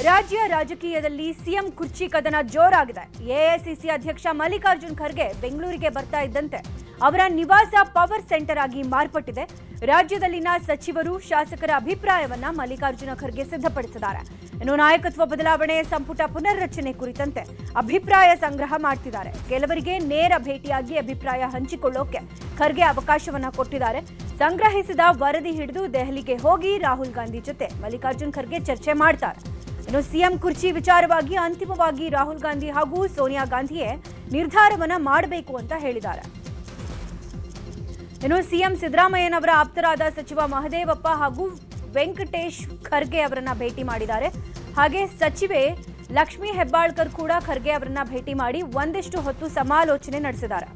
ರಾಜ್ಯ ರಾಜಕೀಯದಲ್ಲಿ ಸಿಎಂ ಕುರ್ಚಿ ಕದನ ಜೋರಾಗಿದೆ. ಎಐಸಿಸಿ ಅಧ್ಯಕ್ಷ ಮಲ್ಲಿಕಾರ್ಜುನ್ ಖರ್ಗೆ ಬೆಂಗಳೂರಿಗೆ ಬರ್ತಾ ಇದ್ದಂತೆ ಅವರ ನಿವಾಸ ಪವರ್ ಸೆಂಟರ್ ಆಗಿ ಮಾರ್ಪಟ್ಟಿದೆ. ರಾಜ್ಯದಲ್ಲಿನ ಸಚಿವರು ಶಾಸಕರ ಅಭಿಪ್ರಾಯವನ್ನ ಮಲ್ಲಿಕಾರ್ಜುನ ಖರ್ಗೆ ಸಿದ್ಧಪಡಿಸಿದ್ದಾರೆ. ಇನ್ನು ನಾಯಕತ್ವ ಬದಲಾವಣೆ, ಸಂಪುಟ ಪುನರ್ರಚನೆ ಕುರಿತಂತೆ ಅಭಿಪ್ರಾಯ ಸಂಗ್ರಹ ಮಾಡ್ತಿದ್ದಾರೆ. ಕೆಲವರಿಗೆ ನೇರ ಭೇಟಿಯಾಗಿ ಅಭಿಪ್ರಾಯ ಹಂಚಿಕೊಳ್ಳೋಕೆ ಖರ್ಗೆ ಅವಕಾಶವನ್ನ ಕೊಟ್ಟಿದ್ದಾರೆ. ಸಂಗ್ರಹಿಸಿದ ವರದಿ ಹಿಡಿದು ದೆಹಲಿಗೆ ಹೋಗಿ ರಾಹುಲ್ ಗಾಂಧಿ ಜೊತೆ ಮಲ್ಲಿಕಾರ್ಜುನ್ ಖರ್ಗೆ ಚರ್ಚೆ ಮಾಡ್ತಾರೆ. ಇನ್ನು ಸಿಎಂ ಕುರ್ಚಿ ವಿಚಾರವಾಗಿ ಅಂತಿಮವಾಗಿ ರಾಹುಲ್ ಗಾಂಧಿ ಹಾಗೂ ಸೋನಿಯಾ ಗಾಂಧಿಯೇ ನಿರ್ಧಾರವನ್ನ ಮಾಡಬೇಕು ಅಂತ ಹೇಳಿದ್ದಾರೆ. ಇನ್ನು ಸಿಎಂ ಸಿದ್ದರಾಮಯ್ಯನವರ ಆಪ್ತರಾದ ಸಚಿವ ಮಹದೇವಪ್ಪ ಹಾಗೂ ವೆಂಕಟೇಶ್ ಖರ್ಗೆ ಅವರನ್ನ ಭೇಟಿ ಮಾಡಿದ್ದಾರೆ. ಹಾಗೆ ಸಚಿವೆ ಲಕ್ಷ್ಮೀ ಹೆಬ್ಬಾಳ್ಕರ್ ಕೂಡ ಖರ್ಗೆ ಅವರನ್ನ ಭೇಟಿ ಮಾಡಿ ಒಂದಿಷ್ಟು ಹೊತ್ತು ಸಮಾಲೋಚನೆ ನಡೆಸಿದ್ದಾರೆ.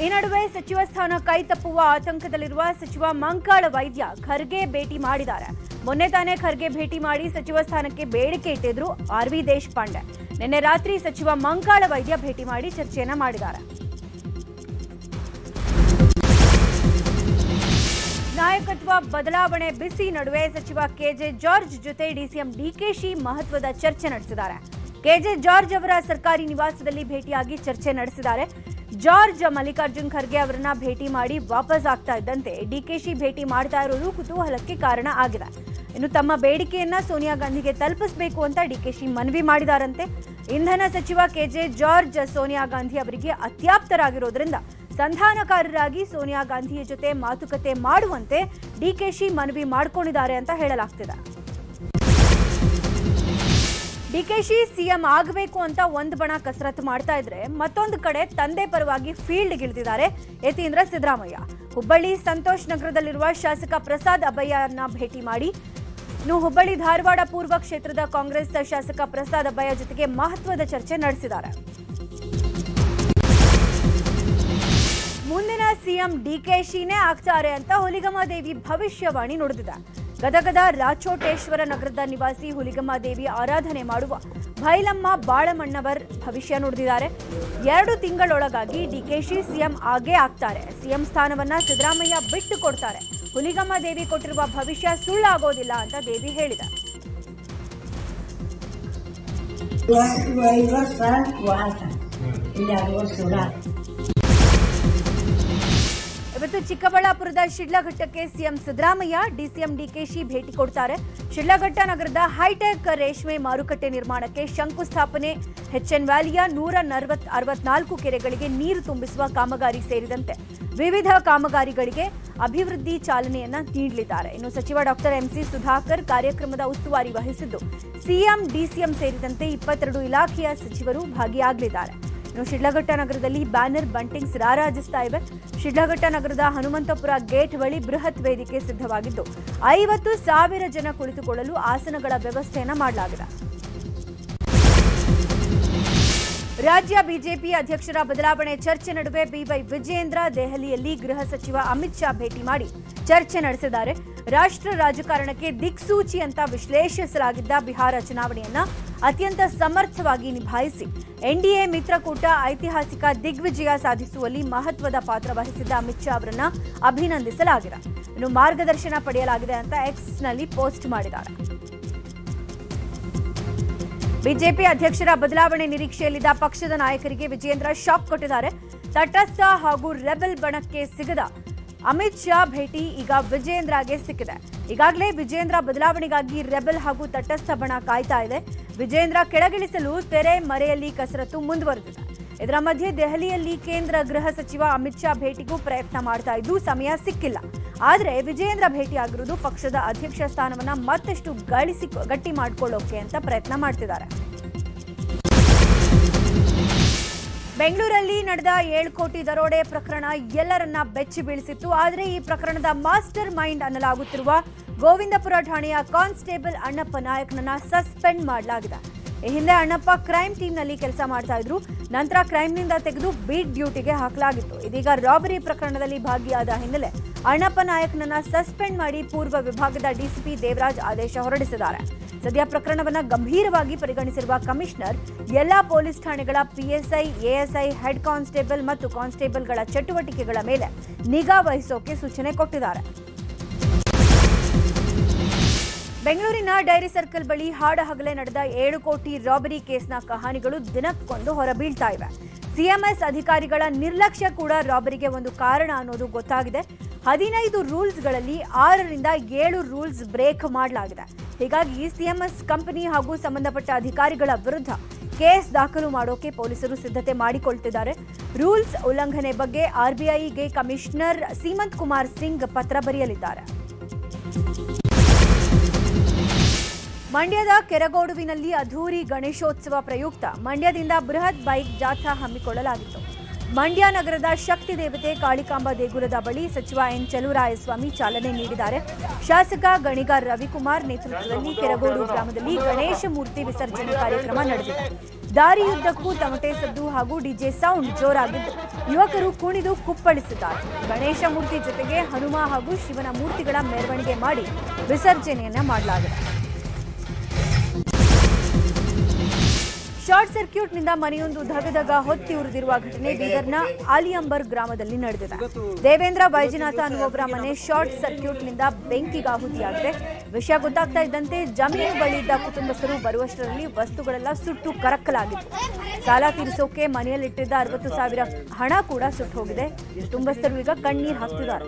ಈ ನಡುವೆ ಸಚಿವ ಸ್ಥಾನ ಕೈತಪ್ಪುವ ಆತಂಕದಲ್ಲಿರುವ ಸಚಿವ ಮಂಕಾಳ ವೈದ್ಯ ಖರ್ಗೆ ಭೇಟಿ ಮಾಡಿದ್ದಾರೆ. ಮೊನ್ನೆ ತಾನೇ ಖರ್ಗೆ ಭೇಟಿ ಮಾಡಿ ಸಚಿವ ಸ್ಥಾನಕ್ಕೆ ಬೇಡಿಕೆ ಇಟ್ಟಿದ್ರು ಆರ್.ವಿ. ದೇಶಪಾಂಡೆ. ನಿನ್ನೆ ರಾತ್ರಿ ಸಚಿವ ಮಂಕಾಳ ವೈದ್ಯ ಭೇಟಿ ಮಾಡಿ ಚರ್ಚೆಯನ್ನ ಮಾಡಿದ್ದಾರೆ. ನಾಯಕತ್ವ ಬದಲಾವಣೆ ಬಿಸಿ ನಡುವೆ ಸಚಿವ ಕೆಜೆ ಜಾರ್ಜ್ ಜೊತೆ ಡಿಸಿಎಂ ಡಿಕೆಶಿ ಮಹತ್ವದ ಚರ್ಚೆ ನಡೆಸಿದ್ದಾರೆ. ಕೆಜೆ ಜಾರ್ಜ್ ಅವರ ಸರ್ಕಾರಿ ನಿವಾಸದಲ್ಲಿ ಭೇಟಿಯಾಗಿ ಚರ್ಚೆ ನಡೆಸಿದ್ದಾರೆ. ಜಾರ್ಜ್ ಮಲ್ಲಿಕಾರ್ಜುನ್ ಖರ್ಗೆ ಅವರನ್ನ ಭೇಟಿ ಮಾಡಿ ವಾಪಸ್ ಆಗ್ತಾ ಇದ್ದಂತೆ ಡಿಕೆಶಿ ಭೇಟಿ ಮಾಡ್ತಾ ಇರೋದು ಕುತೂಹಲಕ್ಕೆ ಕಾರಣ ಆಗಿದೆ. ಇನ್ನು ತಮ್ಮ ಬೇಡಿಕೆಯನ್ನ ಸೋನಿಯಾ ಗಾಂಧಿಗೆ ತಲುಪಿಸಬೇಕು ಅಂತ ಡಿಕೆಶಿ ಮನವಿ ಮಾಡಿದಾರಂತೆ. ಇಂಧನ ಸಚಿವ ಕೆಜೆ ಜಾರ್ಜ್ ಸೋನಿಯಾ ಗಾಂಧಿ ಅವರಿಗೆ ಅತ್ಯಾಪ್ತರಾಗಿರೋದ್ರಿಂದ ಸಂಧಾನಕಾರರಾಗಿ ಸೋನಿಯಾ ಗಾಂಧಿಯ ಜೊತೆ ಮಾತುಕತೆ ಮಾಡುವಂತೆ ಡಿಕೆಶಿ ಮನವಿ ಮಾಡಿಕೊಂಡಿದ್ದಾರೆ ಅಂತ ಹೇಳಲಾಗ್ತಿದೆ. ಡಿಕೆಶಿ ಸಿಎಂ ಆಗಬೇಕು ಅಂತ ಒಂದು ಬಣ ಕಸರತ್ತು ಮಾಡ್ತಾ ಇದ್ರೆ, ಮತ್ತೊಂದು ಕಡೆ ತಂದೆ ಪರವಾಗಿ ಫೀಲ್ಡ್ಗಿಳಿದಿದ್ದಾರೆ ಯತೀಂದ್ರ ಸಿದ್ದರಾಮಯ್ಯ. ಹುಬ್ಬಳ್ಳಿ ಸಂತೋಷ್ ನಗರದಲ್ಲಿರುವ ಶಾಸಕ ಪ್ರಸಾದ್ ಅಬ್ಬಯ್ಯನ ಭೇಟಿ ಮಾಡಿ ಹುಬ್ಬಳ್ಳಿ ಧಾರವಾಡ ಪೂರ್ವ ಕ್ಷೇತ್ರದ ಕಾಂಗ್ರೆಸ್ ಶಾಸಕ ಪ್ರಸಾದ್ ಅಬ್ಬಯ್ಯ ಜೊತೆಗೆ ಮಹತ್ವದ ಚರ್ಚೆ ನಡೆಸಿದ್ದಾರೆ. ಮುಂದಿನ ಸಿಎಂ ಡಿಕೆಶಿನೇ ಆಗ್ತಾರೆ ಅಂತ ಹುಲಿಗಮ್ಮದೇವಿ ಭವಿಷ್ಯವಾಣಿ ನುಡಿದಿದೆ. ಗದಗದ ರಾಚೋಟೇಶ್ವರ ನಗರದ ನಿವಾಸಿ ಹುಲಿಗಮ್ಮದೇವಿ ಆರಾಧನೆ ಮಾಡುವ ಭೈಲಮ್ಮ ಬಾಳಮಣ್ಣವರ್ ಭವಿಷ್ಯ ನುಡಿದಿದ್ದಾರೆ. 2 ತಿಂಗಳೊಳಗಾಗಿ ಡಿಕೆಶಿ ಸಿಎಂ ಆಗೇ ಆಗ್ತಾರೆ. ಸಿಎಂ ಸ್ಥಾನವನ್ನ ಸಿದ್ದರಾಮಯ್ಯ ಬಿಟ್ಟು ಕೊಡ್ತಾರೆ. ಹುಲಿಗಮ್ಮದೇವಿ ಕೊಟ್ಟಿರುವ ಭವಿಷ್ಯ ಸುಳ್ಳಾಗೋದಿಲ್ಲ ಅಂತ ದೇವಿ ಹೇಳಿದೆ. ಇವತ್ತು ಚಿಕ್ಕಬಳ್ಳಾಪುರದ ಶಿಡ್ಲಘಟ್ಟಕ್ಕೆ ಸಿಎಂ ಸಿದ್ದರಾಮಯ್ಯ, ಡಿಸಿಎಂ ಡಿಕೆಶಿ ಭೇಟಿ ಕೊಡ್ತಾರೆ. ಶಿಡ್ಲಘಟ್ಟ ನಗರದ ಹೈಟೆಕ್ ರೇಷ್ಮೆ ಮಾರುಕಟ್ಟೆ ನಿರ್ಮಾಣಕ್ಕೆ ಶಂಕುಸ್ಥಾಪನೆ, ಎಚ್ಎನ್ ವ್ಯಾಲಿಯ 164 ಕೆರೆಗಳಿಗೆ ನೀರು ತುಂಬಿಸುವ ಕಾಮಗಾರಿ ಸೇರಿದಂತೆ ವಿವಿಧ ಕಾಮಗಾರಿಗಳಿಗೆ ಅಭಿವೃದ್ಧಿ ಚಾಲನೆಯನ್ನ ನೀಡಲಿದ್ದಾರೆ. ಇನ್ನು ಸಚಿವ ಡಾಕ್ಟರ್ ಎಂಸಿ ಸುಧಾಕರ್ ಕಾರ್ಯಕ್ರಮದ ಉಸ್ತುವಾರಿ ವಹಿಸಿದ್ದು, ಸಿಎಂ ಡಿಸಿಎಂ ಸೇರಿದಂತೆ 22 ಇಲಾಖೆಯ ಸಚಿವರು ಭಾಗಿಯಾಗಲಿದ್ದಾರೆ. ಇನ್ನು ಶಿಡ್ಲಘಟ್ಟ ನಗರದಲ್ಲಿ ಬ್ಯಾನರ್ ಬಂಟಿಂಗ್ಸ್ ರಾರಾಜಿಸ್ತಾ ಇವೆ. ಶಿಡ್ಲಘಟ್ಟ ನಗರದ ಹನುಮಂತಪುರ ಗೇಟ್ ಬಳಿ ಬೃಹತ್ ವೇದಿಕೆ ಸಿದ್ಧವಾಗಿದ್ದು 50,000 ಜನ ಕುಳಿತುಕೊಳ್ಳಲು ಆಸನಗಳ ವ್ಯವಸ್ಥೆಯನ್ನ ಮಾಡಲಾಗಿದೆ. ರಾಜ್ಯ ಬಿಜೆಪಿ ಅಧ್ಯಕ್ಷರ ಬದಲಾವಣೆ ಚರ್ಚೆ ನಡುವೆ ಬಿವೈ ವಿಜಯೇಂದ್ರ ದೆಹಲಿಯಲ್ಲಿ ಗೃಹ ಸಚಿವ ಅಮಿತ್ ಶಾ ಭೇಟಿ ಮಾಡಿ ಚರ್ಚೆ ನಡೆಸಿದ್ದಾರೆ. ರಾಷ್ಟ್ರ ರಾಜಕಾರಣಕ್ಕೆ ದಿಕ್ಸೂಚಿ ಅಂತ ವಿಶ್ಲೇಷಿಸಲಾಗಿದ್ದ ಬಿಹಾರ ಚುನಾವಣೆಯನ್ನ ಅತ್ಯಂತ ಸಮರ್ಥವಾಗಿ ನಿಭಾಯಿಸಿ ಎನ್ಡಿಎ ಮಿತ್ರಕೂಟ ಐತಿಹಾಸಿಕ ದಿಗ್ವಿಜಯ ಸಾಧಿಸುವಲ್ಲಿ ಮಹತ್ವದ ಪಾತ್ರ ವಹಿಸಿದ್ದ ಅಮಿತ್ ಶಾ ಅವರನ್ನ ಅಭಿನಂದಿಸಲಾಗಿದೆ. ಇನ್ನು ಮಾರ್ಗದರ್ಶನ ಪಡೆಯಲಾಗಿದೆ ಅಂತ ಎಕ್ಸ್ನಲ್ಲಿ ಪೋಸ್ಟ್ ಮಾಡಿದ್ದಾರೆ. ಬಿಜೆಪಿ ಅಧ್ಯಕ್ಷರ ಬದಲಾವಣೆ ನಿರೀಕ್ಷೆಯಲ್ಲಿದ್ದ ಪಕ್ಷದ ನಾಯಕರಿಗೆ ವಿಜಯೇಂದ್ರ ಶಾಕ್ ಕೊಟ್ಟಿದ್ದಾರೆ. ತಟಸ್ಥ ಹಾಗೂ ರೆಬೆಲ್ ಬಣಕ್ಕೆ ಸಿಗದ ಅಮಿತ್ ಶಾ ಭೇಟಿ ಈಗ ವಿಜಯೇಂದ್ರಗೆ ಸಿಕ್ಕಿದೆ. ಈಗಾಗಲೇ ವಿಜಯೇಂದ್ರ ಬದಲಾವಣೆಗಾಗಿ ರೆಬೆಲ್ ಹಾಗೂ ತಟಸ್ಥ ಬಣ ಕಾಯ್ತಾ ಇದೆ. ವಿಜಯೇಂದ್ರ ಕೆಳಗಿಳಿಸಲು ತೆರೆ ಮರೆಯಲ್ಲಿ ಕಸರತ್ತು ಮುಂದುವರೆದಿದೆ. ಇದರ ಮಧ್ಯೆ ದೆಹಲಿಯಲ್ಲಿ ಕೇಂದ್ರ ಗೃಹ ಸಚಿವ ಅಮಿತ್ ಶಾ ಭೇಟಿಗೂ ಪ್ರಯತ್ನ ಮಾಡ್ತಾ ಇದ್ದು ಸಮಯ ಸಿಕ್ಕಿಲ್ಲ. ಆದರೆ ವಿಜಯೇಂದ್ರ ಭೇಟಿಯಾಗಿರುವುದು ಪಕ್ಷದ ಅಧ್ಯಕ್ಷ ಸ್ಥಾನವನ್ನ ಮತ್ತಷ್ಟು ಗಟ್ಟಿ ಮಾಡಿಕೊಳ್ಳೋಕೆ ಅಂತ ಪ್ರಯತ್ನ ಮಾಡ್ತಿದ್ದಾರೆ. ಬೆಂಗಳೂರಲ್ಲಿ ನಡೆದ 7 ಕೋಟಿ ದರೋಡೆ ಪ್ರಕರಣ ಎಲ್ಲರನ್ನ ಬೆಚ್ಚಿ ಬೀಳಿಸಿತ್ತು. ಆದರೆ ಈ ಪ್ರಕರಣದ ಮಾಸ್ಟರ್ ಮೈಂಡ್ ಅನ್ನಲಾಗುತ್ತಿರುವ ಗೋವಿಂದಪುರ ಠಾಣೆಯ ಕಾನ್ಸ್ಟೇಬಲ್ ಅಣ್ಣಪ್ಪ ನಾಯಕ್ನನ್ನ ಸಸ್ಪೆಂಡ್ ಮಾಡಲಾಗಿದೆ. ಈ ಹಿಂದೆ ಅಣ್ಣಪ್ಪ ಕ್ರೈಮ್ ಟೀಮ್ನಲ್ಲಿ ಕೆಲಸ ಮಾಡ್ತಾ ಇದ್ರು. ನಂತರ ಕ್ರೈಮ್ನಿಂದ ತೆಗೆದು ಬೀಟ್ ಡ್ಯೂಟಿಗೆ ಹಾಕಲಾಗಿತ್ತು. ಇದೀಗ ರಾಬರಿ ಪ್ರಕರಣದಲ್ಲಿ ಭಾಗಿಯಾದ ಹಿನ್ನೆಲೆ ಅಣ್ಣಪ್ಪ ನಾಯಕ್ನನ್ನ ಸಸ್ಪೆಂಡ್ ಮಾಡಿ ಪೂರ್ವ ವಿಭಾಗದ ಡಿಸಿಪಿ ದೇವರಾಜ್ ಆದೇಶ ಹೊರಡಿಸಿದ್ದಾರೆ. ಸದ್ಯ ಪ್ರಕರಣವನ್ನು ಗಂಭೀರವಾಗಿ ಪರಿಗಣಿಸಿರುವ ಕಮಿಷನರ್ ಎಲ್ಲಾ ಪೊಲೀಸ್ ಠಾಣೆಗಳ ಪಿಎಸ್ಐ, ಎಎಸ್ಐ, ಹೆಡ್ ಕಾನ್ಸ್ಟೇಬಲ್ ಮತ್ತು ಕಾನ್ಸ್ಟೇಬಲ್ಗಳ ಚಟುವಟಿಕೆಗಳ ಮೇಲೆ ನಿಗಾ ವಹಿಸೋಕೆ ಸೂಚನೆ ಕೊಟ್ಟಿದ್ದಾರೆ. ಬೆಂಗಳೂರಿನ ಡೈರಿ ಸರ್ಕಲ್ ಬಳಿ ಹಾಡಹಗಲೇ ನಡೆದ 7 ಕೋಟಿ ರಾಬರಿ ಕೇಸ್ನ ಕಹಾನಿಗಳು ದಿನಕ್ಕೊಂದು ಹೊರಬೀಳ್ತಾ ಇವೆ. ಸಿಎಂಎಸ್ ಅಧಿಕಾರಿಗಳ ನಿರ್ಲಕ್ಷ್ಯ ಕೂಡ ರಾಬರಿಗೆ ಒಂದು ಕಾರಣ ಅನ್ನೋದು ಗೊತ್ತಾಗಿದೆ. 15 ರೂಲ್ಸ್ಗಳಲ್ಲಿ 6ರಿಂದ 7 ರೂಲ್ಸ್ ಬ್ರೇಕ್ ಮಾಡಲಾಗಿದೆ. ಹೀಗಾಗಿ ಸಿಎಂಎಸ್ ಕಂಪನಿ ಹಾಗೂ ಸಂಬಂಧಪಟ್ಟ ಅಧಿಕಾರಿಗಳ ವಿರುದ್ಧ ಕೇಸ್ ದಾಖಲು ಮಾಡೋಕೆ ಪೊಲೀಸರು ಸಿದ್ಧತೆ ಮಾಡಿಕೊಳ್ತಿದ್ದಾರೆ. ರೂಲ್ಸ್ ಉಲ್ಲಂಘನೆ ಬಗ್ಗೆ ಆರ್ಬಿಐಗೆ ಕಮಿಷನರ್ ಸೀಮಂತ್ ಕುಮಾರ್ ಸಿಂಗ್ ಪತ್ರ ಬರೆಯಲಿದ್ದಾರೆ. ಮಂಡ್ಯದ ಕೆರಗೋಡುವಿನಲ್ಲಿ ಅದ್ಧೂರಿ ಗಣೇಶೋತ್ಸವ ಪ್ರಯುಕ್ತ ಮಂಡ್ಯದಿಂದ ಬೃಹತ್ ಬೈಕ್ ಜಾಥಾ ಹಮ್ಮಿಕೊಳ್ಳಲಾಗಿತ್ತು. ಮಂಡ್ಯ ನಗರದ ಶಕ್ತಿ ದೇವತೆ ಕಾಳಿಕಾಂಬ ದೇಗುಲದ ಬಳಿ ಸಚಿವ ಎನ್ ಚಲುವರಾಯಸ್ವಾಮಿ ಚಾಲನೆ ನೀಡಿದ್ದಾರೆ. ಶಾಸಕ ಗಣಿಗಾರ್ ರವಿಕುಮಾರ್ ನೇತೃತ್ವದಲ್ಲಿ ಕೆರಗೋಡು ಗ್ರಾಮದಲ್ಲಿ ಗಣೇಶ ಮೂರ್ತಿ ವಿಸರ್ಜನೆ ಕಾರ್ಯಕ್ರಮ ನಡೆದಿದೆ. ದಾರಿಯುದ್ದಕ್ಕೂ ತಮಟೆ ಸದ್ದು ಹಾಗೂ ಡಿಜೆ ಸೌಂಡ್ ಜೋರಾಗಿದ್ದು ಯುವಕರು ಕುಣಿದು ಕುಪ್ಪಳಿಸಿದ್ದಾರೆ. ಗಣೇಶ ಮೂರ್ತಿ ಜೊತೆಗೆ ಹನುಮ ಹಾಗೂ ಶಿವನ ಮೂರ್ತಿಗಳ ಮೆರವಣಿಗೆ ಮಾಡಿ ವಿಸರ್ಜನೆಯನ್ನ ಮಾಡಲಾಗಿದೆ. ಶಾರ್ಟ್ ಸರ್ಕ್ಯೂಟ್ನಿಂದ ಮನೆಯೊಂದು ಧಗಧಗ ಹೊತ್ತಿ ಉರಿದಿರುವ ಘಟನೆ ಬೀದರ್ನ ಆಲಿಯಂಬರ್ ಗ್ರಾಮದಲ್ಲಿ ನಡೆದಿದೆ. ದೇವೇಂದ್ರ ವೈಜನಾಥ ಅನ್ನುವವರ ಮನೆ ಶಾರ್ಟ್ ಸರ್ಕ್ಯೂಟ್ನಿಂದ ಬೆಂಕಿಗಾಹುತಿಯಾಗಿದೆ. ವಿಷಯ ಗೊತ್ತಾಗ್ತಾ ಇದ್ದಂತೆ ಜಮೀನು ಬಳಿ ಇದ್ದ ಕುಟುಂಬಸ್ಥರು ಬರುವಷ್ಟರಲ್ಲಿ ವಸ್ತುಗಳೆಲ್ಲ ಸುಟ್ಟು ಕರಕಲಾಗಿತ್ತು. ಸಾಲ ತೀರಿಸೋಕೆ ಮನೆಯಲ್ಲಿಟ್ಟಿದ್ದ 60,000 ಹಣ ಕೂಡ ಸುಟ್ಟು ಹೋಗಿದೆ. ಕುಟುಂಬಸ್ಥರು ಈಗ ಕಣ್ಣೀರು ಹಾಕ್ತಿದ್ದಾರೆ.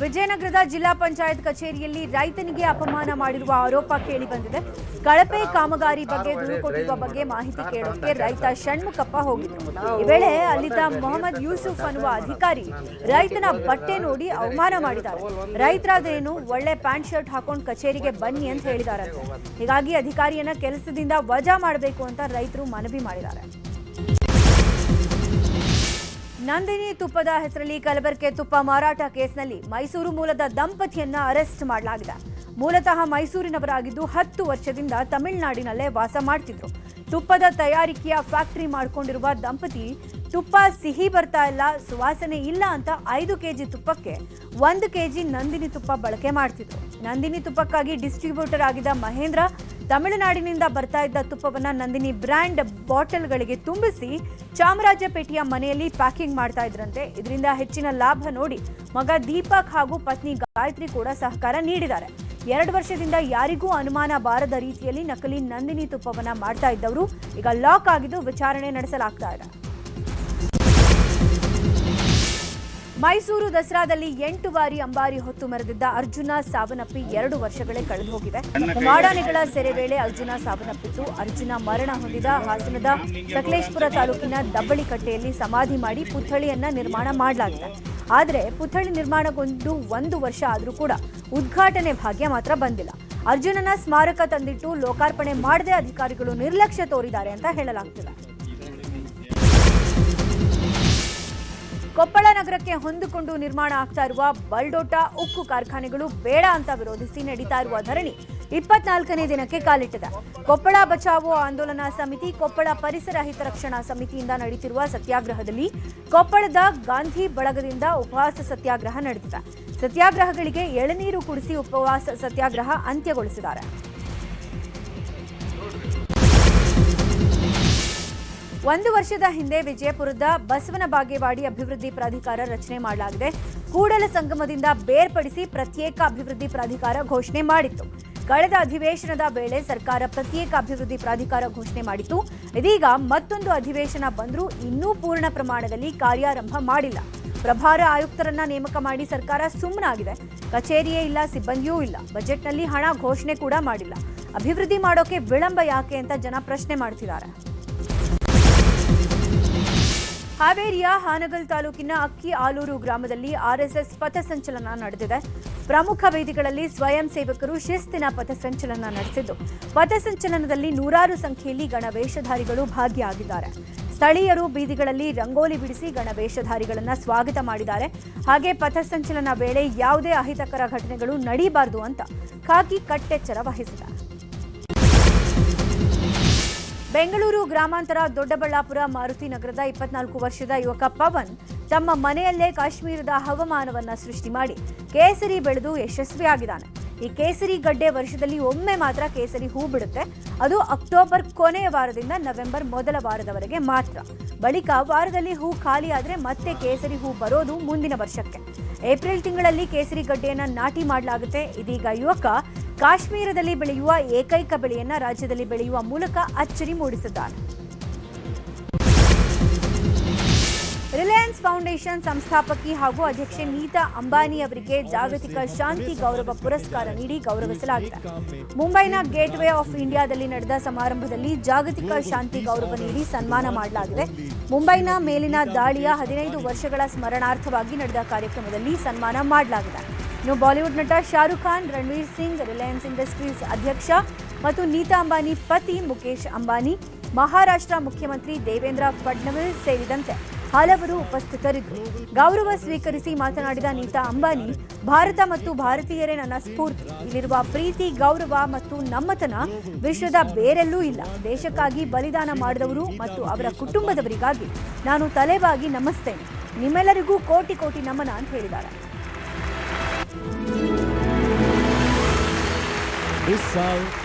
ವಿಜಯನಗರದ ಜಿಲ್ಲಾ ಪಂಚಾಯತ್ ಕಚೇರಿಯಲ್ಲಿ ರೈತನಿಗೆ ಅಪಮಾನ ಮಾಡಿರುವ ಆರೋಪ ಕೇಳಿಬಂದಿದೆ. ಕಳಪೆ ಕಾಮಗಾರಿ ಬಗ್ಗೆ ದೂರು ಕೊಟ್ಟಿರುವ ಬಗ್ಗೆ ಮಾಹಿತಿ ಕೇಳೋಕೆ ರೈತ ಷಣ್ಮುಖಪ್ಪ ಹೋಗಿದ್ರು. ಈ ವೇಳೆ ಅಲ್ಲಿದ್ದ ಮೊಹಮ್ಮದ್ ಯೂಸುಫ್ ಅನ್ನುವ ಅಧಿಕಾರಿ ರೈತನ ಬಟ್ಟೆ ನೋಡಿ ಅವಮಾನ ಮಾಡಿದ್ದಾರೆ. ರೈತರಾದೇನು ಒಳ್ಳೆ ಪ್ಯಾಂಟ್ ಶರ್ಟ್ ಹಾಕೊಂಡು ಕಚೇರಿಗೆ ಬನ್ನಿ ಅಂತ ಹೇಳಿದಾರಂತೆ. ಹೀಗಾಗಿ ಅಧಿಕಾರಿಯನ್ನ ಕೆಲಸದಿಂದ ವಜಾ ಮಾಡಬೇಕು ಅಂತ ರೈತರು ಮನವಿ ಮಾಡಿದ್ದಾರೆ. ನಂದಿನಿ ತುಪ್ಪದ ಹೆಸರಲ್ಲಿ ಕಲಬೆರಕೆ ತುಪ್ಪ ಮಾರಾಟ ಕೇಸ್ನಲ್ಲಿ ಮೈಸೂರು ಮೂಲದ ದಂಪತಿಯನ್ನ ಅರೆಸ್ಟ್ ಮಾಡಲಾಗಿದೆ. ಮೂಲತಃ ಮೈಸೂರಿನವರಾಗಿದ್ದು 10 ವರ್ಷದಿಂದ ತಮಿಳುನಾಡಿನಲ್ಲೇ ವಾಸ ಮಾಡ್ತಿದ್ರು. ತುಪ್ಪದ ತಯಾರಿಕೆಯ ಫ್ಯಾಕ್ಟರಿ ಮಾಡಿಕೊಂಡಿರುವ ದಂಪತಿ ತುಪ್ಪ ಸಿಹಿ ಬರ್ತಾ ಇಲ್ಲ, ಸುವಾಸನೆ ಇಲ್ಲ ಅಂತ 5 ಕೆಜಿ ತುಪ್ಪಕ್ಕೆ 1 ಕೆಜಿ ನಂದಿನಿ ತುಪ್ಪ ಬಳಕೆ ಮಾಡ್ತಿದ್ರು. ನಂದಿನಿ ತುಪ್ಪಕ್ಕಾಗಿ ಡಿಸ್ಟ್ರಿಬ್ಯೂಟರ್ ಆಗಿದ್ದ ಮಹೇಂದ್ರ ತಮಿಳುನಾಡಿನಿಂದ ಬರ್ತಾ ಇದ್ದ ತುಪ್ಪವನ್ನ ನಂದಿನಿ ಬ್ರ್ಯಾಂಡ್ ಬಾಟಲ್ಗಳಿಗೆ ತುಂಬಿಸಿ ಚಾಮರಾಜಪೇಟೆಯ ಮನೆಯಲ್ಲಿ ಪ್ಯಾಕಿಂಗ್ ಮಾಡ್ತಾ ಇದ್ರಂತೆ. ಇದರಿಂದ ಹೆಚ್ಚಿನ ಲಾಭ ನೋಡಿ ಮಗ ದೀಪಕ್ ಹಾಗೂ ಪತ್ನಿ ಗಾಯತ್ರಿ ಕೂಡ ಸಹಕಾರ ನೀಡಿದ್ದಾರೆ. 2 ವರ್ಷದಿಂದ ಯಾರಿಗೂ ಅನುಮಾನ ಬಾರದ ರೀತಿಯಲ್ಲಿ ನಕಲಿ ನಂದಿನಿ ತುಪ್ಪವನ್ನ ಮಾಡ್ತಾ ಇದ್ದವರು ಈಗ ಲಾಕ್ ಆಗಿದ್ದು ವಿಚಾರಣೆ ನಡೆಸಲಾಗ್ತಾ ಇದೆ. ಮೈಸೂರು ದಸರಾದಲ್ಲಿ 8 ಬಾರಿ ಅಂಬಾರಿ ಹೊತ್ತು ಮೆರೆದಿದ್ದ ಅರ್ಜುನ ಸಾವನ್ನಪ್ಪಿ 2 ವರ್ಷಗಳೇ ಕಳೆದು ಹೋಗಿದೆ. ಕಾಡಾನೆಗಳ ಸೆರೆ ವೇಳೆ ಅರ್ಜುನ ಸಾವನ್ನಪ್ಪಿದ್ದು, ಅರ್ಜುನ ಮರಣ ಹೊಂದಿದ ಹಾಸನದ ಸಕಲೇಶಪುರ ತಾಲೂಕಿನ ದಬ್ಬಳಿಕಟ್ಟೆಯಲ್ಲಿ ಸಮಾಧಿ ಮಾಡಿ ಪುತ್ಥಳಿಯನ್ನ ನಿರ್ಮಾಣ ಮಾಡಲಾಗಿದೆ. ಆದರೆ ಪುತ್ಥಳಿ ನಿರ್ಮಾಣಗೊಂಡು 1 ವರ್ಷ ಆದರೂ ಕೂಡ ಉದ್ಘಾಟನೆ ಭಾಗ್ಯ ಮಾತ್ರ ಬಂದಿಲ್ಲ. ಅರ್ಜುನನ ಸ್ಮಾರಕ ತಂದಿಟ್ಟು ಲೋಕಾರ್ಪಣೆ ಮಾಡದೆ ಅಧಿಕಾರಿಗಳು ನಿರ್ಲಕ್ಷ್ಯ ತೋರಿದ್ದಾರೆ ಅಂತ ಹೇಳಲಾಗ್ತಿದೆ. ಕೊಪ್ಪಳ ನಗರಕ್ಕೆ ಹೊಂದಿಕೊಂಡು ನಿರ್ಮಾಣ ಆಗ್ತಾ ಇರುವ ಬಲ್ಡೋಟಾ ಉಕ್ಕು ಕಾರ್ಖಾನೆಗಳು ಬೇಡ ಅಂತ ವಿರೋಧಿಸಿ ನಡೀತಾ ಇರುವ ಧರಣಿ 24ನೇ ದಿನಕ್ಕೆ ಕಾಲಿಟ್ಟಿದೆ. ಕೊಪ್ಪಳ ಬಚಾವೋ ಆಂದೋಲನ ಸಮಿತಿ, ಕೊಪ್ಪಳ ಪರಿಸರ ಹಿತರಕ್ಷಣಾ ಸಮಿತಿಯಿಂದ ನಡೆಯುತ್ತಿರುವ ಸತ್ಯಾಗ್ರಹದಲ್ಲಿ ಕೊಪ್ಪಳದ ಗಾಂಧಿ ಬಳಗದಿಂದ ಉಪವಾಸ ಸತ್ಯಾಗ್ರಹ ನಡೆದಿದೆ. ಸತ್ಯಾಗ್ರಹಗಳಿಗೆ ಎಳನೀರು ಕುಡಿಸಿ ಉಪವಾಸ ಸತ್ಯಾಗ್ರಹ ಅಂತ್ಯಗೊಳಿಸಿದ್ದಾರೆ. ಒಂದು ವರ್ಷದ ಹಿಂದೆ ವಿಜಯಪುರದ ಬಸವನ ಬಾಗೇವಾಡಿ ಅಭಿವೃದ್ಧಿ ಪ್ರಾಧಿಕಾರ ರಚನೆ ಮಾಡಲಾಗಿದೆ. ಕೂಡಲ ಸಂಗಮದಿಂದ ಬೇರ್ಪಡಿಸಿ ಪ್ರತ್ಯೇಕ ಅಭಿವೃದ್ಧಿ ಪ್ರಾಧಿಕಾರ ಘೋಷಣೆ ಮಾಡಿತ್ತು. ಕಳೆದ ಅಧಿವೇಶನದ ವೇಳೆ ಸರ್ಕಾರ ಪ್ರತ್ಯೇಕ ಅಭಿವೃದ್ಧಿ ಪ್ರಾಧಿಕಾರ ಘೋಷಣೆ ಮಾಡಿತ್ತು. ಇದೀಗ ಮತ್ತೊಂದು ಅಧಿವೇಶನ ಬಂದರೂ ಇನ್ನೂ ಪೂರ್ಣ ಪ್ರಮಾಣದಲ್ಲಿ ಕಾರ್ಯಾರಂಭ ಮಾಡಿಲ್ಲ. ಪ್ರಭಾರ ಆಯುಕ್ತರನ್ನ ನೇಮಕ ಮಾಡಿ ಸರ್ಕಾರ ಸುಮ್ಮನಾಗಿದೆ. ಕಚೇರಿಯೇ ಇಲ್ಲ, ಸಿಬ್ಬಂದಿಯೂ ಇಲ್ಲ. ಬಜೆಟ್ನಲ್ಲಿ ಹಣ ಘೋಷಣೆ ಕೂಡ ಮಾಡಿಲ್ಲ. ಅಭಿವೃದ್ಧಿ ಮಾಡೋಕೆ ವಿಳಂಬ ಯಾಕೆ ಅಂತ ಜನ ಪ್ರಶ್ನೆ ಮಾಡ್ತಿದ್ದಾರೆ. ಹಾವೇರಿಯ ಹಾನಗಲ್ ತಾಲೂಕಿನ ಅಕ್ಕಿ ಆಲೂರು ಗ್ರಾಮದಲ್ಲಿ ಆರ್ಎಸ್ಎಸ್ ಪಥಸಂಚಲನ ನಡೆದಿದೆ. ಪ್ರಮುಖ ವೇದಿಗಳಲ್ಲಿ ಸ್ವಯಂ ಸೇವಕರು ಶಿಸ್ತಿನ ಪಥಸಂಚಲನ ನಡೆಸಿದ್ದು, ಪಥಸಂಚಲನದಲ್ಲಿ ನೂರಾರು ಸಂಖ್ಯೆಯಲ್ಲಿ ಗಣವೇಷಧಾರಿಗಳು ಭಾಗಿಯಾಗಿದ್ದಾರೆ. ಸ್ಥಳೀಯರು ಬೀದಿಗಳಲ್ಲಿ ರಂಗೋಲಿ ಬಿಡಿಸಿ ಗಣವೇಷಧಾರಿಗಳನ್ನು ಸ್ವಾಗತ ಮಾಡಿದ್ದಾರೆ. ಹಾಗೆ ಪಥಸಂಚಲನ ವೇಳೆ ಯಾವುದೇ ಅಹಿತಕರ ಘಟನೆಗಳು ನಡೆಯಬಾರದು ಅಂತ ಖಾಕಿ ಕಟ್ಟೆಚ್ಚರ ವಹಿಸಿದ್ದಾರೆ. ಬೆಂಗಳೂರು ಗ್ರಾಮಾಂತರ ದೊಡ್ಡಬಳ್ಳಾಪುರ ಮಾರುತಿ ನಗರದ 24 ವರ್ಷದ ಯುವಕ ಪವನ್ ತಮ್ಮ ಮನೆಯಲ್ಲೇ ಕಾಶ್ಮೀರದ ಹವಾಮಾನವನ್ನ ಸೃಷ್ಟಿ ಮಾಡಿ ಕೇಸರಿ ಬೆಳೆದು ಯಶಸ್ವಿಯಾಗಿದ್ದಾನೆ. ಈ ಕೇಸರಿ ಗಡ್ಡೆ ವರ್ಷದಲ್ಲಿ ಒಮ್ಮೆ ಮಾತ್ರ ಕೇಸರಿ ಹೂ ಬಿಡುತ್ತೆ. ಅದು ಅಕ್ಟೋಬರ್ ಕೊನೆಯ ವಾರದಿಂದ ನವೆಂಬರ್ ಮೊದಲ ವಾರದವರೆಗೆ ಮಾತ್ರ. ಬಳಿಕ ವಾರದಲ್ಲಿ ಹೂ ಖಾಲಿ ಆದರೆ ಮತ್ತೆ ಕೇಸರಿ ಹೂ ಬರೋದು ಮುಂದಿನ ವರ್ಷಕ್ಕೆ. ಏಪ್ರಿಲ್ ತಿಂಗಳಲ್ಲಿ ಕೇಸರಿ ಗಡ್ಡೆಯನ್ನ ನಾಟಿ ಮಾಡಲಾಗುತ್ತೆ. ಇದೀಗ ಯುವಕ ಕಾಶ್ಮೀರದಲ್ಲಿ ಬೆಳೆಯುವ ಏಕೈಕ ಬೆಳೆಯನ್ನ ರಾಜ್ಯದಲ್ಲಿ ಬೆಳೆಯುವ ಮೂಲಕ ಅಚ್ಚರಿ ಮೂಡಿಸಿದ್ದಾರೆ. ರಿಲಯನ್ಸ್ ಫೌಂಡೇಶನ್ ಸಂಸ್ಥಾಪಕಿ ಹಾಗೂ ಅಧ್ಯಕ್ಷೆ ನೀತಾ ಅಂಬಾನಿ ಅವರಿಗೆ ಜಾಗತಿಕ ಶಾಂತಿ ಗೌರವ ಪುರಸ್ಕಾರ ನೀಡಿ ಗೌರವಿಸಲಾಗಿದೆ. ಮುಂಬೈನ ಗೇಟ್ ವೇ ಆಫ್ ಇಂಡಿಯಾದಲ್ಲಿ ನಡೆದ ಸಮಾರಂಭದಲ್ಲಿ ಜಾಗತಿಕ ಶಾಂತಿ ಗೌರವ ನೀಡಿ ಸನ್ಮಾನ ಮಾಡಲಾಗಿದೆ. ಮುಂಬೈನ ಮೇಲಿನ ದಾಳಿಯ 15 ವರ್ಷಗಳ ಸ್ಮರಣಾರ್ಥವಾಗಿ ನಡೆದ ಕಾರ್ಯಕ್ರಮದಲ್ಲಿ ಸನ್ಮಾನ ಮಾಡಲಾಗಿದೆ. ಇನ್ನು ಬಾಲಿವುಡ್ ನಟ ಶಾರುಖ್ ಖಾನ್, ರಣವೀರ್ ಸಿಂಗ್, ರಿಲಯನ್ಸ್ ಇಂಡಸ್ಟ್ರೀಸ್ ಅಧ್ಯಕ್ಷ ಮತ್ತು ನೀತಾ ಅಂಬಾನಿ ಪತಿ ಮುಕೇಶ್ ಅಂಬಾನಿ, ಮಹಾರಾಷ್ಟ್ರ ಮುಖ್ಯಮಂತ್ರಿ ದೇವೇಂದ್ರ ಫಡ್ನವೀಸ್ ಸೇರಿದಂತೆ ಹಲವರು ಉಪಸ್ಥಿತರಿದ್ದರು. ಗೌರವ ಸ್ವೀಕರಿಸಿ ಮಾತನಾಡಿದ ನೀತಾ ಅಂಬಾನಿ, ಭಾರತ ಮತ್ತು ಭಾರತೀಯರೇ ನನ್ನ ಸ್ಫೂರ್ತಿ. ಇಲ್ಲಿರುವ ಪ್ರೀತಿ, ಗೌರವ ಮತ್ತು ನಮ್ಮತನ ವಿಶ್ವದ ಬೇರೆಲ್ಲೂ ಇಲ್ಲ. ದೇಶಕ್ಕಾಗಿ ಬಲಿದಾನ ಮಾಡಿದವರು ಮತ್ತು ಅವರ ಕುಟುಂಬದವರಿಗಾಗಿ ನಾನು ತಲೆಬಾಗಿ ನಮಿಸ್ತೇನೆ. ನಿಮ್ಮೆಲ್ಲರಿಗೂ ಕೋಟಿ ಕೋಟಿ ನಮನ ಅಂತ ಹೇಳಿದ್ದಾರೆ. इस साल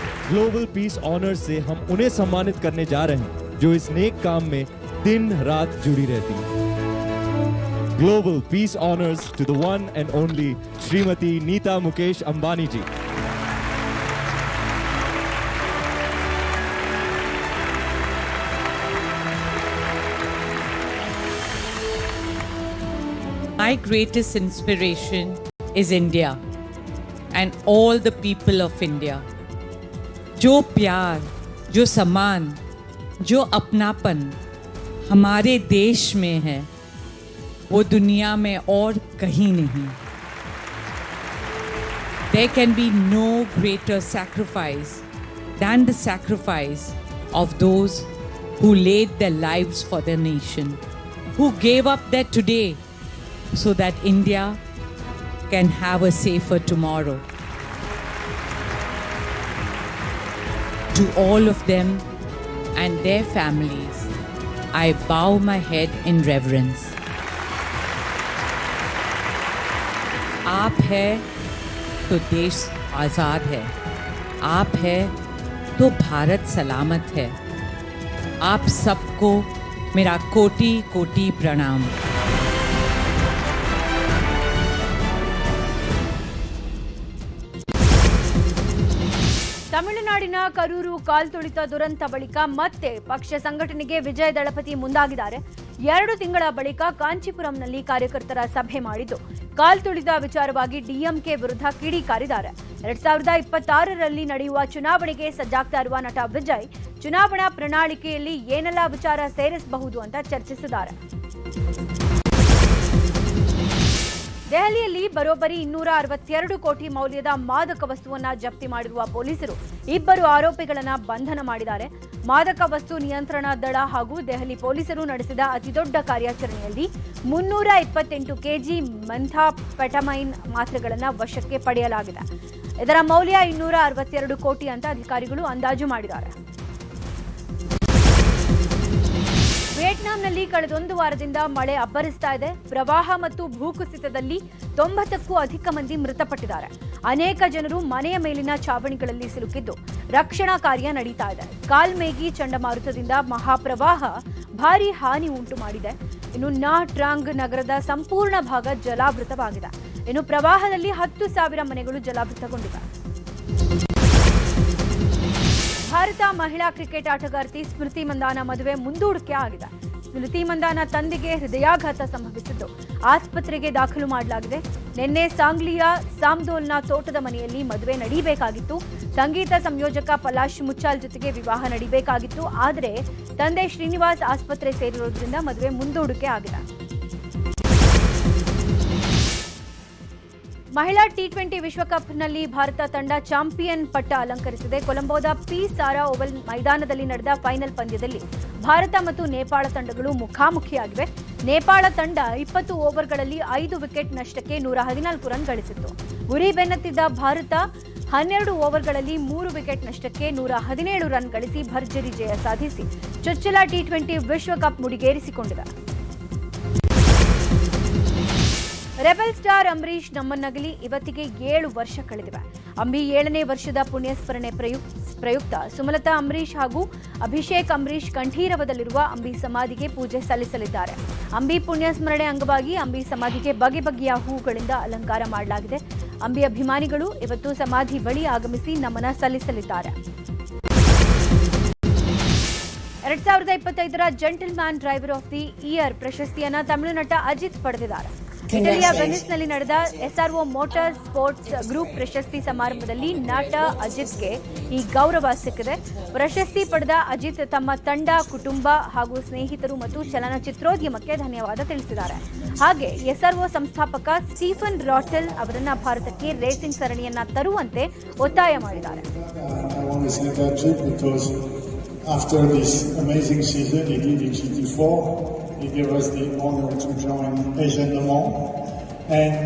ग्लोबल पीस ऑनर्स से हम उन्हें सम्मानित करने जा रहे हैं जो इस नेक काम में दिन रात जुड़ी रहती है. Global peace honours to the one and only Shrimati Nita Mukesh Ambani ji. My greatest inspiration is India and all the people of India. जो प्यार, जो सम्मान, जो अपनापन हमारे देश में है वो दुनिया में और कहीं नहीं. There can be no greater sacrifice than the sacrifice of those who laid their lives for their nation, who gave up their today so that India can have a safer tomorrow. To all of them and their families, I bow my head in reverence. आप है तो देश आज़ाद है, आप है तो भारत सलामत है. आप सबको मेरा कोटि कोटि प्रणाम. ತಮಿಳುನಾಡಿನ ಕರೂರು ಕಾಲ್ತುಳಿತ ದುರಂತ ಬಳಿಕ ಮತ್ತೆ ಪಕ್ಷ ಸಂಘಟನೆಗೆ ವಿಜಯ ದಳಪತಿ ಮುಂದಾಗಿದ್ದಾರೆ. 2 ತಿಂಗಳ ಬಳಿಕ ಕಾಂಚೀಪುರಂನಲ್ಲಿ ಕಾರ್ಯಕರ್ತರ ಸಭೆ ಮಾಡಿದ್ದು ಕಾಲ್ತುಳಿತ ವಿಚಾರವಾಗಿ ಡಿಎಂಕೆ ವಿರುದ್ಧ ಕಿಡಿಕಾರಿದ್ದಾರೆ. 2026ರಲ್ಲಿ ನಡೆಯುವ ಚುನಾವಣೆಗೆ ಸಜ್ಜಾಗ್ತಾ ಇರುವ ನಟ ವಿಜಯ್ ಚುನಾವಣಾ ಪ್ರಣಾಳಿಕೆಯಲ್ಲಿ ಏನೆಲ್ಲ ವಿಚಾರ ಸೇರಿಸಬಹುದು ಅಂತ ಚರ್ಚಿಸಿದ್ದಾರೆ. ದೆಹಲಿಯಲ್ಲಿ ಬರೋಬ್ಬರಿ 262 ಕೋಟಿ ಮೌಲ್ಯದ ಮಾದಕ ವಸ್ತುವನ್ನ ಜಪ್ತಿ ಮಾಡಿರುವ ಪೊಲೀಸರು 2 ಆರೋಪಿಗಳನ್ನ ಬಂಧನ ಮಾಡಿದ್ದಾರೆ. ಮಾದಕ ವಸ್ತು ನಿಯಂತ್ರಣ ದಳ ಹಾಗೂ ದೆಹಲಿ ಪೊಲೀಸರು ನಡೆಸಿದ ಅತಿದೊಡ್ಡ ಕಾರ್ಯಾಚರಣೆಯಲ್ಲಿ 328 ಕೆಜಿ ಮೆಥಾಂಫೆಟಮೈನ್ ಮಾತ್ರೆಗಳನ್ನು ವಶಕ್ಕೆ ಪಡೆಯಲಾಗಿದೆ. ಇದರ ಮೌಲ್ಯ 262 ಕೋಟಿ ಅಂತ ಅಧಿಕಾರಿಗಳು ಅಂದಾಜು ಮಾಡಿದ್ದಾರೆ. ವಿಯೆಟ್ನಾಂನಲ್ಲಿ ಕಳೆದೊಂದು ವಾರದಿಂದ ಮಳೆ ಅಬ್ಬರಿಸ್ತಾ ಇದೆ. ಪ್ರವಾಹ ಮತ್ತು ಭೂಕುಸಿತದಲ್ಲಿ 90ಕ್ಕೂ ಅಧಿಕ ಮಂದಿ ಮೃತಪಟ್ಟಿದ್ದಾರೆ. ಅನೇಕ ಜನರು ಮನೆಯ ಮೇಲಿನ ಛಾವಣಿಗಳಲ್ಲಿ ಸಿಲುಕಿದ್ದು ರಕ್ಷಣಾ ಕಾರ್ಯ ನಡೀತಾ ಇದೆ. ಕಾಲ್ಮೇಘಿ ಚಂಡಮಾರುತದಿಂದ ಮಹಾಪ್ರವಾಹ ಭಾರೀ ಹಾನಿ ಉಂಟು ಮಾಡಿದೆ. ಇನ್ನು ನಾ ಟ್ರಾಂಗ್ ನಗರದ ಸಂಪೂರ್ಣ ಭಾಗ ಜಲಾವೃತವಾಗಿದೆ. ಇನ್ನು ಪ್ರವಾಹದಲ್ಲಿ 10,000 ಮನೆಗಳು ಜಲಾವೃತಗೊಂಡಿವೆ. ಭಾರತ ಮಹಿಳಾ ಕ್ರಿಕೆಟ್ ಆಟಗಾರ್ತಿ ಸ್ಮೃತಿ ಮಂದಾನ ಮದುವೆ ಮುಂದೂಡಿಕೆ ಆಗಿದೆ. ಸ್ಮೃತಿ ಮಂದಾನ ತಂದೆಗೆ ಹೃದಯಾಘಾತ ಸಂಭವಿಸಿದ್ದು ಆಸ್ಪತ್ರೆಗೆ ದಾಖಲು ಮಾಡಲಾಗಿದೆ. ನಿನ್ನೆ ಸಾಂಗ್ಲಿಯ ಸಾಮ್ದೋಲ್ನ ತೋಟದ ಮನೆಯಲ್ಲಿ ಮದುವೆ ನಡೀಬೇಕಾಗಿತ್ತು. ಸಂಗೀತ ಸಂಯೋಜಕ ಪಲಾಶ್ ಮುಚ್ಚಾಲ್ ಜೊತೆಗೆ ವಿವಾಹ ನಡೀಬೇಕಾಗಿತ್ತು. ಆದರೆ ತಂದೆ ಶ್ರೀನಿವಾಸ್ ಆಸ್ಪತ್ರೆ ಸೇರಿರೋದ್ರಿಂದ ಮದುವೆ ಮುಂದೂಡಿಕೆ ಆಗಿದೆ. ಮಹಿಳಾ ಟಿ20 ವಿಶ್ವಕಪ್ನಲ್ಲಿ ಭಾರತ ತಂಡ ಚಾಂಪಿಯನ್ ಪಟ್ಟ ಅಲಂಕರಿಸಿದೆ. ಕೊಲಂಬೋದ ಪಿ ಸಾರಾ ಓವಲ್ ಮೈದಾನದಲ್ಲಿ ನಡೆದ ಫೈನಲ್ ಪಂದ್ಯದಲ್ಲಿ ಭಾರತ ಮತ್ತು ನೇಪಾಳ ತಂಡಗಳು ಮುಖಾಮುಖಿಯಾಗಿವೆ. ನೇಪಾಳ ತಂಡ 20 ಓವರ್ಗಳಲ್ಲಿ 5 ವಿಕೆಟ್ ನಷ್ಟಕ್ಕೆ 114 ರನ್ ಗಳಿಸಿತ್ತು. ಗುರಿ ಬೆನ್ನತ್ತಿದ್ದ ಭಾರತ 12 ಓವರ್ಗಳಲ್ಲಿ 3 ವಿಕೆಟ್ ನಷ್ಟಕ್ಕೆ 117 ರನ್ ಗಳಿಸಿ ಭರ್ಜರಿ ಜಯ ಸಾಧಿಸಿ ಚೊಚ್ಚಲ ಟಿ20 ವಿಶ್ವಕಪ್ ಮುಡಿಗೇರಿಸಿಕೊಂಡಿದೆ. ರೆಬೆಲ್ ಸ್ಟಾರ್ ಅಂಬರೀಶ್ ನಮ್ಮನ್ನಗಲಿ ಇವತ್ತಿಗೆ 7 ವರ್ಷ ಕಳೆದಿವೆ. ಅಂಬಿ 7ನೇ ವರ್ಷದ ಪುಣ್ಯಸ್ಮರಣೆ ಪ್ರಯುಕ್ತ ಸುಮಲತಾ ಅಂಬರೀಶ್ ಹಾಗೂ ಅಭಿಷೇಕ್ ಅಂಬರೀಶ್ ಕಂಠೀರವದಲ್ಲಿರುವ ಅಂಬಿ ಸಮಾಧಿಗೆ ಪೂಜೆ ಸಲ್ಲಿಸಲಿದ್ದಾರೆ. ಅಂಬಿ ಪುಣ್ಯಸ್ಮರಣೆ ಅಂಗವಾಗಿ ಅಂಬಿ ಸಮಾಧಿಗೆ ಬಗೆ ಬಗೆಯ ಹೂಗಳಿಂದ ಅಲಂಕಾರ ಮಾಡಲಾಗಿದೆ. ಅಂಬಿ ಅಭಿಮಾನಿಗಳು ಇವತ್ತು ಸಮಾಧಿ ಬಳಿ ಆಗಮಿಸಿ ನಮನ ಸಲ್ಲಿಸಲಿದ್ದಾರೆ. 2025ರ gentleman driver of the year ಪ್ರಶಸ್ತಿಯನ್ನು ತಮಿಳು ನಟ ಅಜಿತ್ ಪಡೆದಿದ್ದಾರೆ. ಇಟಲಿಯ ವೆನಿಸ್ನಲ್ಲಿ ನಡೆದ ಎಸ್ಆರ್ಒ ಮೋಟಾರ್ ಸ್ಪೋರ್ಟ್ಸ್ ಗ್ರೂಪ್ ಪ್ರಶಸ್ತಿ ಸಮಾರಂಭದಲ್ಲಿ ನಟ ಅಜಿತ್ಗೆ ಈ ಗೌರವ ಸಿಕ್ಕಿದೆ. ಪ್ರಶಸ್ತಿ ಪಡೆದ ಅಜಿತ್ ತಮ್ಮ ತಂಡ, ಕುಟುಂಬ ಹಾಗೂ ಸ್ನೇಹಿತರು ಮತ್ತು ಚಲನಚಿತ್ರೋದ್ಯಮಕ್ಕೆ ಧನ್ಯವಾದ ತಿಳಿಸಿದ್ದಾರೆ. ಹಾಗೆ ಎಸ್ಆರ್ಒ ಸಂಸ್ಥಾಪಕ ಸ್ಟೀಫನ್ ರಾಟೆಲ್ ಅವರನ್ನ ಭಾರತಕ್ಕೆ ರೇಸಿಂಗ್ ಸರಣಿಯನ್ನ ತರುವಂತೆ ಒತ್ತಾಯ ಮಾಡಿದ್ದಾರೆ. After this amazing season he did in GT4, he gave us the honor to join Asian Le Mans. And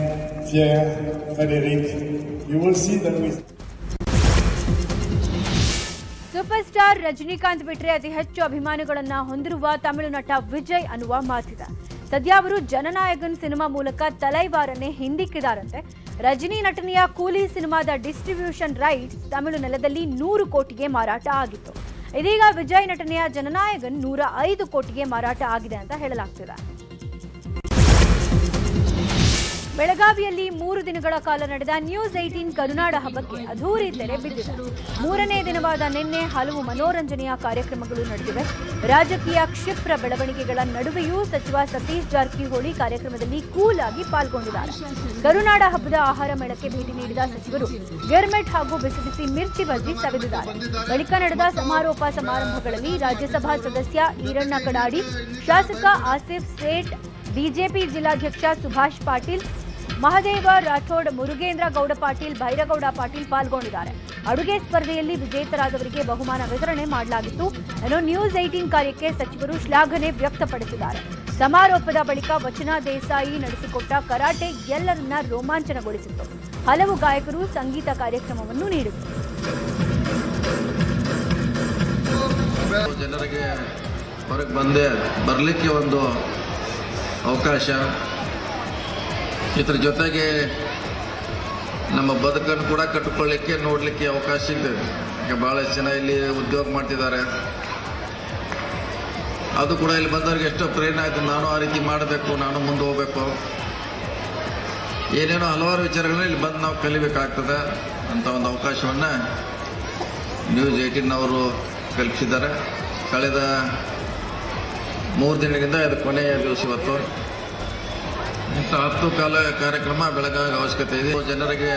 Pierre, Frédéric, you will see that we... super star Rajinikanth ಬಿಟ್ರೆ ಅತಿ ಹೆಚ್ಚು ಅಭಿಮಾನಿಗಳನ್ನ ಹೊಂದಿರುವ ತಮಿಳು ನಟ ವಿಜಯ್ ಅನ್ನುವ ಮಾತಿದೆ. ಸದ್ಯ ಅವರು ಜನನಾಯಕನ್ ಸಿನಿಮಾ ಮೂಲಕ ತಲೈವಾರನ್ನೇ ಹಿಂದಿಕ್ಕಿದಾರಂತೆ. ರಜನಿ ನಟನೆಯ ಕೂಲಿ ಸಿನಿಮಾದ ಡಿಸ್ಟ್ರಿಬ್ಯೂಷನ್ ರೈಟ್ಸ್ ತಮಿಳು ನೆಲದಲ್ಲಿ 100 ಕೋಟಿಗೆ ಮಾರಾಟ ಆಗಿತ್ತು. ಇದೀಗ ವಿಜಯ್ ನಟನೆಯ ಜನನಾಯಕನ್ 105 ಕೋಟಿಗೆ ಮಾರಾಟ ಆಗಿದೆ ಅಂತ ಹೇಳಲಾಗ್ತಿದೆ. ಬೆಳಗಾವಿಯಲ್ಲಿ 3 ದಿನಗಳ ಕಾಲ ನಡೆದ ನ್ಯೂಸ್ 18 ಕರುನಾಡ ಹಬ್ಬಕ್ಕೆ ಅದ್ಧೂರಿ ತೆರೆ ಬಿದ್ದಿದೆ. 3ನೇ ದಿನವಾದ ನಿನ್ನೆ ಹಲವು ಮನೋರಂಜನೆಯ ಕಾರ್ಯಕ್ರಮಗಳು ನಡೆದಿವೆ. ರಾಜಕೀಯ ಕ್ಷಿಪ್ರ ಬೆಳವಣಿಗೆಗಳ ನಡುವೆಯೂ ಸಚಿವ ಸತೀಶ್ ಜಾರಕಿಹೊಳಿ ಕಾರ್ಯಕ್ರಮದಲ್ಲಿ ಕೂಲ್ ಆಗಿ ಪಾಲ್ಗೊಂಡಿದ್ದಾರೆ. ಕರುನಾಡ ಹಬ್ಬದ ಆಹಾರ ಮೇಳಕ್ಕೆ ಭೇಟಿ ನೀಡಿದ ಸಚಿವರು ಗಿರ್ಮಿಟ್ ಹಾಗೂ ಬಿಸಿ ಬಿಸಿ ಮಿರ್ಚಿ ಬಜ್ಜಿ ಸವಿದಿದ್ದಾರೆ. ಬಳಿಕ ನಡೆದ ಸಮಾರೋಪ ಸಮಾರಂಭಗಳಲ್ಲಿ ರಾಜ್ಯಸಭಾ ಸದಸ್ಯ ಈರಣ್ಣ ಕಡಾಡಿ, ಶಾಸಕ ಆಸಿಫ್ ಸೇಠ್, ಬಿಜೆಪಿ ಜಿಲ್ಲಾಧ್ಯಕ್ಷ ಸುಭಾಷ್ ಪಾಟೀಲ್, ಮಹದೇವ ರಾಠೋಡ್, ಮುರುಗೇಂದ್ರ ಗೌಡ ಪಾಟೀಲ್, ಭೈರಗೌಡ ಪಾಟೀಲ್ ಪಾಲ್ಗೊಂಡಿದ್ದಾರೆ. ಅಡುಗೆ ಸ್ಪರ್ಧೆಯಲ್ಲಿ ವಿಜೇತರಾದವರಿಗೆ ಬಹುಮಾನ ವಿತರಣೆ ಮಾಡಲಾಗಿತ್ತು. ನ್ಯೂಸ್ 18 ಕಾರ್ಯಕ್ಕೆ ಸಚಿವರು ಶ್ಲಾಘನೆ ವ್ಯಕ್ತಪಡಿಸಿದ್ದಾರೆ. ಸಮಾರೋಪದ ಬಳಿಕ ವಚನ ದೇಸಾಯಿ ನಡೆಸಿಕೊಟ್ಟ ಕರಾಟೆ ಎಲ್ಲರನ್ನ ರೋಮಾಂಚನಗೊಳಿಸಿತ್ತು. ಹಲವು ಗಾಯಕರು ಸಂಗೀತ ಕಾರ್ಯಕ್ರಮವನ್ನು ನೀಡಿದರು. ಜನರಿಗೆ ಹೊರಗೆ ಬರಲಿಕ್ಕೆ ಒಂದು ಅವಕಾಶ, ಇದರ ಜೊತೆಗೆ ನಮ್ಮ ಬದುಕನ್ನು ಕೂಡ ಕಟ್ಟಿಕೊಳ್ಳಿಕ್ಕೆ ನೋಡಲಿಕ್ಕೆ ಅವಕಾಶ ಇದೆ. ಈಗ ಭಾಳಷ್ಟು ಜನ ಇಲ್ಲಿ ಉದ್ಯೋಗ ಮಾಡ್ತಿದ್ದಾರೆ, ಅದು ಕೂಡ ಇಲ್ಲಿ ಬಂದವ್ರಿಗೆ ಎಷ್ಟೋ ಪ್ರೇರಣೆ ಆಯಿತು. ನಾನು ಆ ರೀತಿ ಮಾಡಬೇಕು, ನಾನು ಮುಂದೆ ಹೋಗಬೇಕು, ಏನೇನೋ ಹಲವಾರು ವಿಚಾರಗಳನ್ನ ಇಲ್ಲಿ ಬಂದು ನಾವು ಕಲಿಬೇಕಾಗ್ತದೆ ಅಂತ ಒಂದು ಅವಕಾಶವನ್ನು ನ್ಯೂಸ್ 18 ಅವರು ಕಲ್ಪಿಸಿದ್ದಾರೆ. ಕಳೆದ 3 ದಿನದಿಂದ ಇದು ಕೊನೆಯ ದಿವಸ. ಇವತ್ತು 10 ಕಾಲ ಕಾರ್ಯಕ್ರಮ ಬೆಳಗಾವಿ ಅವಶ್ಯಕತೆ ಇದೆ. ಜನರಿಗೆ